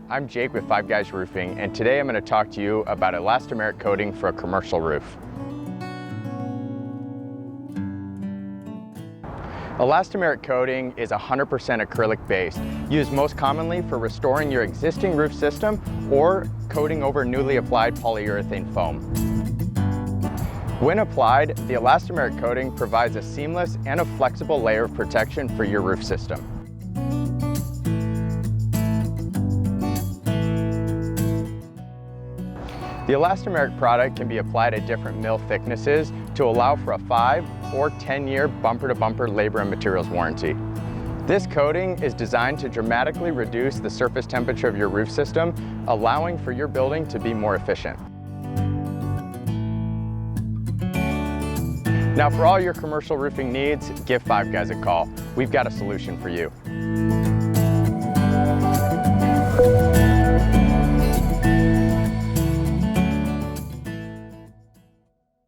I'm Jake with Five Guys Roofing, and today I'm going to talk to you about elastomeric coating for a commercial roof. Elastomeric coating is 100% acrylic based, used most commonly for restoring your existing roof system or coating over newly applied polyurethane foam. When applied, the elastomeric coating provides a seamless and a flexible layer of protection for your roof system. The elastomeric product can be applied at different mill thicknesses to allow for a 5 or 10-year bumper-to-bumper labor and materials warranty. This coating is designed to dramatically reduce the surface temperature of your roof system, allowing for your building to be more efficient. Now, for all your commercial roofing needs, give Five Guys a call. We've got a solution for you.